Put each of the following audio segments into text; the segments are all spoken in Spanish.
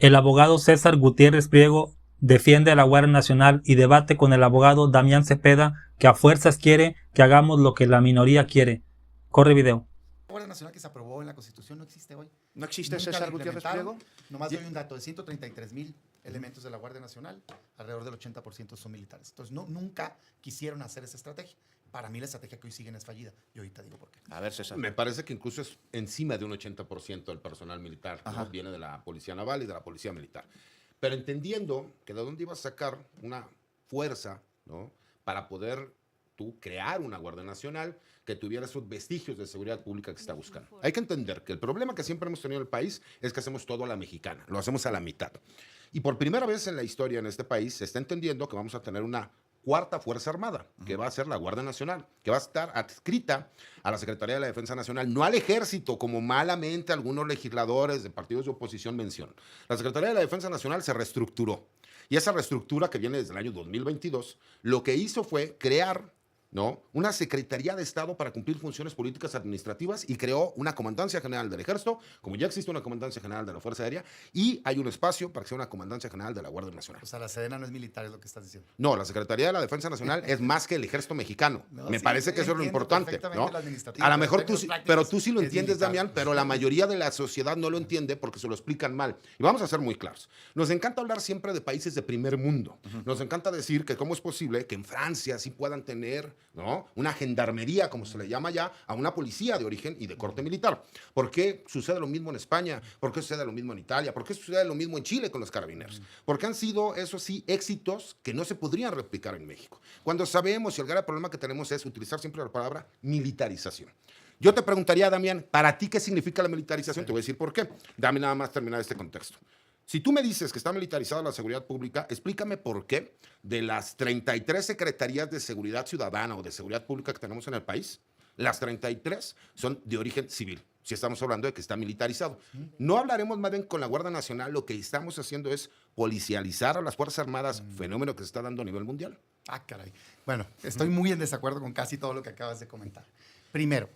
El abogado César Gutiérrez Priego defiende a la Guardia Nacional y debate con el abogado Damián Cepeda, que a fuerzas quiere que hagamos lo que la minoría quiere. Corre video. La Guardia Nacional que se aprobó en la Constitución no existe hoy. ¿No existe Nunca César la Gutiérrez implementaron. Priego? Nomás doy un dato de 133,000 elementos de la Guardia Nacional, alrededor del 80% son militares. Entonces, nunca quisieron hacer esa estrategia. Para mí la estrategia que hoy siguen es fallida. Y ahorita digo por qué. A ver, César. Me parece que incluso es encima de un 80% del personal militar, ¿no? Viene de la Policía Naval y de la Policía Militar. Pero entendiendo que de dónde ibas a sacar una fuerza, ¿no? Para poder tú crear una Guardia Nacional que tuviera esos vestigios de seguridad pública que se está buscando. Hay que entender que el problema que siempre hemos tenido en el país es que hacemos todo a la mexicana, lo hacemos a la mitad. Y por primera vez en la historia en este país se está entendiendo que vamos a tener una cuarta Fuerza Armada, que va a ser la Guardia Nacional, que va a estar adscrita a la Secretaría de la Defensa Nacional, no al Ejército, como malamente algunos legisladores de partidos de oposición mencionan. La Secretaría de la Defensa Nacional se reestructuró, y esa reestructura que viene desde el año 2022, lo que hizo fue crear, ¿no?, una Secretaría de Estado para cumplir funciones políticas administrativas y creó una Comandancia General del Ejército, como ya existe una Comandancia General de la Fuerza Aérea, y hay un espacio para que sea una Comandancia General de la Guardia Nacional. O sea, la Sedena no es militar, es lo que estás diciendo. No, la Secretaría de la Defensa Nacional es más que el Ejército Mexicano. No, Me sí, parece que eso es lo entiendo importante, perfectamente ¿no? lo administrativo, A lo pero mejor en tú, términos pero prácticos tú sí lo es entiendes, militar. Damián, pero la mayoría de la sociedad no lo entiende porque se lo explican mal. Y vamos a ser muy claros. Nos encanta hablar siempre de países de primer mundo. Nos encanta decir que cómo es posible que en Francia sí puedan tener, ¿no?, una gendarmería, como se le llama ya, a una policía de origen y de corte militar. ¿Por qué sucede lo mismo en España? ¿Por qué sucede lo mismo en Italia? ¿Por qué sucede lo mismo en Chile con los carabineros? Porque han sido, eso sí, éxitos que no se podrían replicar en México. Cuando sabemos, y el grave problema que tenemos es utilizar siempre la palabra militarización. Yo te preguntaría, Damián, ¿para ti qué significa la militarización? Te voy a decir por qué. Dame nada más terminar este contexto. Si tú me dices que está militarizada la seguridad pública, explícame por qué de las 33 secretarías de seguridad ciudadana o de seguridad pública que tenemos en el país, las 33 son de origen civil, si estamos hablando de que está militarizado. No hablaremos más bien con la Guardia Nacional, lo que estamos haciendo es policializar a las Fuerzas Armadas, fenómeno que se está dando a nivel mundial. Ah, caray. Bueno, estoy muy en desacuerdo con casi todo lo que acabas de comentar. Primero,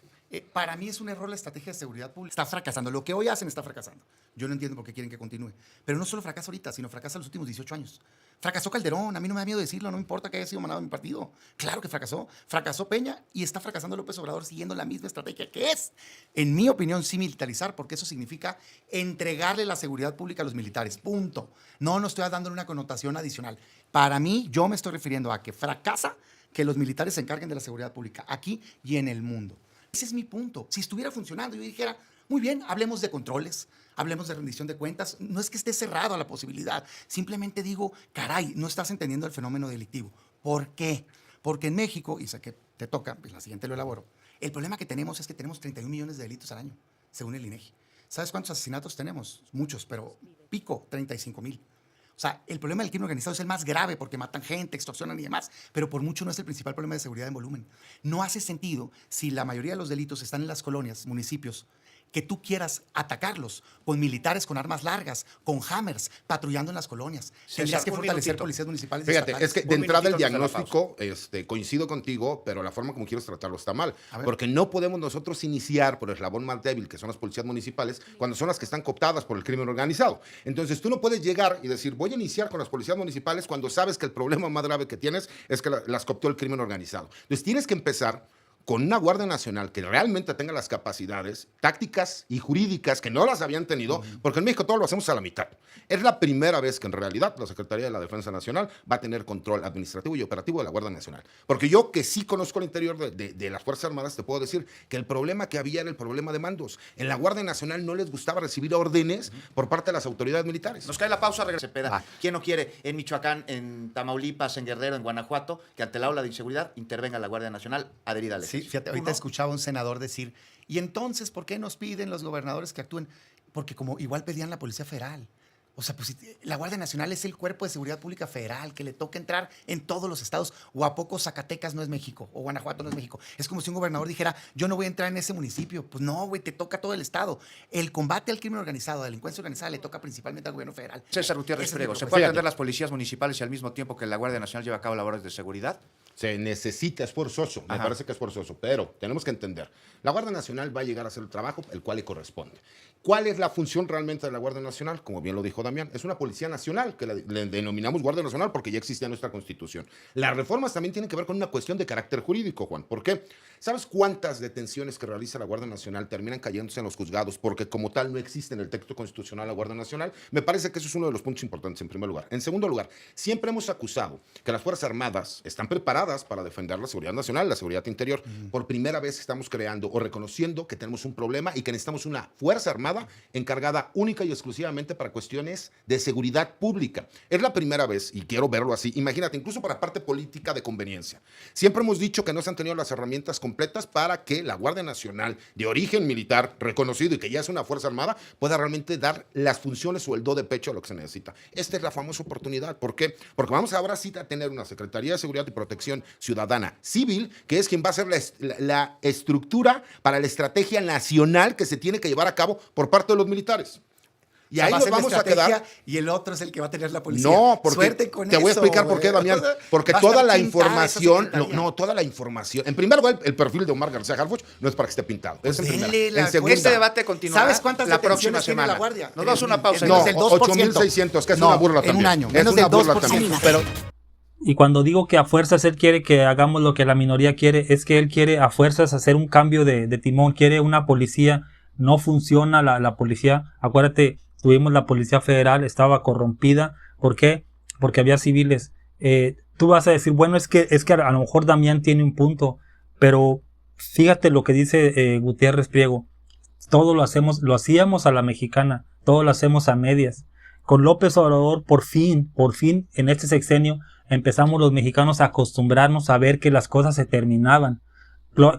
para mí es un error la estrategia de seguridad pública. Está fracasando. Lo que hoy hacen está fracasando. Yo no entiendo por qué quieren que continúe. Pero no solo fracasa ahorita, sino fracasa los últimos 18 años. Fracasó Calderón. A mí no me da miedo decirlo. No me importa que haya sido mandado en mi partido. Claro que fracasó. Fracasó Peña y está fracasando López Obrador siguiendo la misma estrategia que es, en mi opinión, sí militarizar, porque eso significa entregarle la seguridad pública a los militares. Punto. No estoy dándole una connotación adicional. Para mí, yo me estoy refiriendo a que fracasa que los militares se encarguen de la seguridad pública aquí y en el mundo. Ese es mi punto. Si estuviera funcionando, yo dijera, muy bien, hablemos de controles, hablemos de rendición de cuentas. No es que esté cerrado a la posibilidad. Simplemente digo, caray, no estás entendiendo el fenómeno delictivo. ¿Por qué? Porque en México, y sé que te toca, pues la siguiente lo elaboro, el problema que tenemos es que tenemos 31 millones de delitos al año, según el INEGI. ¿Sabes cuántos asesinatos tenemos? Muchos, pero pico, 35,000. O sea, el problema del crimen organizado es el más grave porque matan gente, extorsionan y demás, pero por mucho no es el principal problema de seguridad en volumen. No hace sentido, si la mayoría de los delitos están en las colonias, municipios, que tú quieras atacarlos con militares con armas largas, con hammers, patrullando en las colonias. Tendrías que fortalecer policías municipales. Fíjate, estatales. es que de entrada el minutito antes de la diagnóstico, coincido contigo, pero la forma como quieres tratarlo está mal. Porque no podemos nosotros iniciar por el eslabón más débil, que son las policías municipales, cuando son las que están cooptadas por el crimen organizado. Entonces tú no puedes llegar y decir, voy a iniciar con las policías municipales cuando sabes que el problema más grave que tienes es que las cooptó el crimen organizado. Entonces tienes que empezar con una Guardia Nacional que realmente tenga las capacidades tácticas y jurídicas que no las habían tenido, porque en México todo lo hacemos a la mitad. Es la primera vez que en realidad la Secretaría de la Defensa Nacional va a tener control administrativo y operativo de la Guardia Nacional. Porque yo, que sí conozco el interior de las Fuerzas Armadas, te puedo decir que el problema que había era el problema de mandos. En la Guardia Nacional no les gustaba recibir órdenes por parte de las autoridades militares. Nos cae la pausa, regresa Cepeda. ¿Quién no quiere en Michoacán, en Tamaulipas, en Guerrero, en Guanajuato, que ante la ola de inseguridad intervenga la Guardia Nacional adherida al Sí, ejército? fíjate, ahorita escuchaba a un senador decir, y entonces, ¿por qué nos piden los gobernadores que actúen? Porque como igual pedían la Policía Federal. O sea, pues la Guardia Nacional es el cuerpo de seguridad pública federal que le toca entrar en todos los estados. ¿O a poco Zacatecas no es México? ¿O Guanajuato no es México? Es como si un gobernador dijera, yo no voy a entrar en ese municipio. Pues no, güey, te toca todo el estado. El combate al crimen organizado, a la delincuencia organizada, le toca principalmente al gobierno federal. César Gutiérrez Esa es mi Priego, ¿se propuesta. puede atender las policías municipales y al mismo tiempo que la Guardia Nacional lleva a cabo labores de seguridad? Se necesita, es forzoso, me parece que es forzoso, pero tenemos que entender, la Guardia Nacional va a llegar a hacer el trabajo el cual le corresponde. ¿Cuál es la función realmente de la Guardia Nacional? Como bien lo dijo Damián, es una policía nacional, que le denominamos Guardia Nacional porque ya existía nuestra Constitución. Las reformas también tienen que ver con una cuestión de carácter jurídico, Juan. ¿Por qué? ¿Sabes cuántas detenciones que realiza la Guardia Nacional terminan cayéndose en los juzgados porque como tal no existe en el texto constitucional la Guardia Nacional? Me parece que eso es uno de los puntos importantes en primer lugar. En segundo lugar, siempre hemos acusado que las Fuerzas Armadas están preparadas para defender la seguridad nacional, la seguridad interior. Por primera vez estamos creando o reconociendo que tenemos un problema y que necesitamos una Fuerza Armada encargada única y exclusivamente para cuestiones de seguridad pública. Es la primera vez, y quiero verlo así, imagínate, incluso para parte política de conveniencia. Siempre hemos dicho que no se han tenido las herramientas completas para que la Guardia Nacional, de origen militar, reconocido y que ya es una Fuerza Armada, pueda realmente dar las funciones o el do de pecho a lo que se necesita. Esta es la famosa oportunidad. ¿Por qué? Porque vamos ahora sí a tener una Secretaría de Seguridad y Protección Ciudadana Civil, que es quien va a ser la estructura para la estrategia nacional que se tiene que llevar a cabo por parte de los militares. Y ahí nos vamos a quedar. Y el otro es el que va a tener la policía. No, porque suerte con te voy a explicar por qué, Damián. Porque toda la información, toda la información. En primer lugar, el perfil de Omar García Harfuch no es para que esté pintado. Pues en primera. En segunda, este debate continuará. ¿Sabes cuántas la próxima detenciones tiene semana? la Guardia? Nos damos una pausa. No, Menos del 2%. 8,600, que es una burla también. En un año, Es menos una del burla 2%. también. Pero Y cuando digo que a fuerzas él quiere que hagamos lo que la minoría quiere, es que él quiere a fuerzas hacer un cambio de timón, quiere una policía. No funciona la policía. Acuérdate, tuvimos la Policía Federal, estaba corrompida. ¿Por qué? Porque había civiles. Tú vas a decir, bueno, es que a lo mejor Damián tiene un punto, pero fíjate lo que dice Gutiérrez Priego. Todo lo hacíamos a la mexicana, todo lo hacemos a medias. Con López Obrador, por fin, en este sexenio, empezamos los mexicanos a acostumbrarnos a ver que las cosas se terminaban.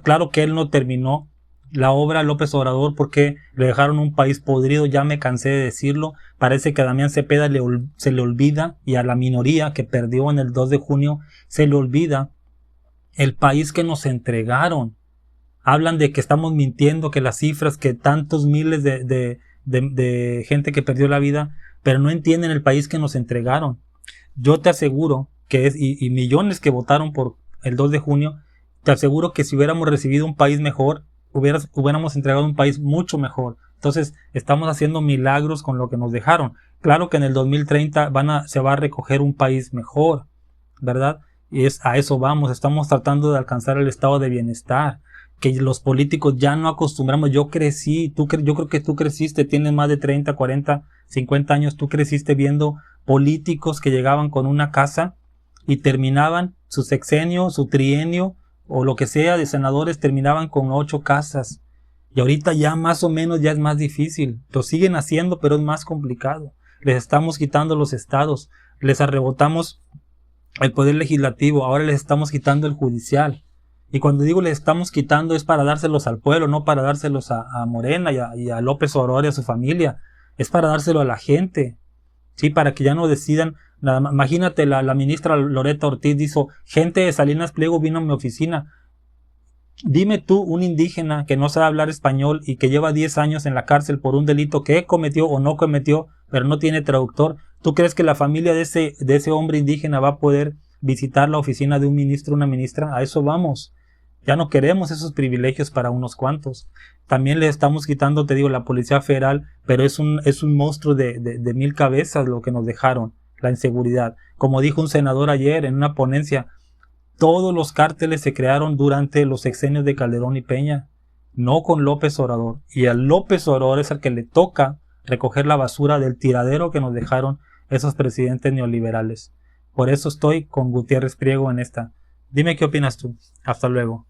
Claro que él no terminó la obra López Obrador porque le dejaron un país podrido, ya me cansé de decirlo. Parece que a Damián Cepeda se le olvida, y a la minoría que perdió en el 2 de junio se le olvida el país que nos entregaron. Hablan de que estamos mintiendo, que las cifras, que tantos miles de gente que perdió la vida, pero no entienden el país que nos entregaron. Yo te aseguro que y millones que votaron por el 2 de junio, te aseguro que si hubiéramos recibido un país mejor, hubiéramos entregado un país mucho mejor. Entonces estamos haciendo milagros con lo que nos dejaron. Claro que en el 2030 se va a recoger un país mejor, ¿verdad? Y a eso vamos. Estamos tratando de alcanzar el estado de bienestar, que los políticos ya no acostumbramos. Yo crecí, yo creo que tú creciste, tienes más de 30, 40, 50 años, tú creciste viendo políticos que llegaban con una casa y terminaban su sexenio, su trienio, o lo que sea de senadores, terminaban con 8 casas. Y ahorita ya más o menos ya es más difícil. Lo siguen haciendo, pero es más complicado. Les estamos quitando los estados, les arrebotamos el poder legislativo, ahora les estamos quitando el judicial. Y cuando digo les estamos quitando es para dárselos al pueblo, no para dárselos a Morena y a López Obrador y a su familia. Es para dárselo a la gente, ¿sí? Para que ya no decidan. Imagínate, la ministra Loretta Ortiz dijo, gente de Salinas Pliego vino a mi oficina. Dime tú, un indígena que no sabe hablar español y que lleva 10 años en la cárcel por un delito que cometió o no cometió, pero no tiene traductor, ¿tú crees que la familia de ese hombre indígena va a poder visitar la oficina de un ministro o una ministra? A eso vamos. Ya no queremos esos privilegios para unos cuantos. También le estamos quitando, te digo, la Policía Federal, pero es un monstruo de 1000 cabezas lo que nos dejaron. La inseguridad. Como dijo un senador ayer en una ponencia, todos los cárteles se crearon durante los sexenios de Calderón y Peña, no con López Obrador. Y a López Obrador es al que le toca recoger la basura del tiradero que nos dejaron esos presidentes neoliberales. Por eso estoy con Gutiérrez Priego en esta. Dime qué opinas tú. Hasta luego.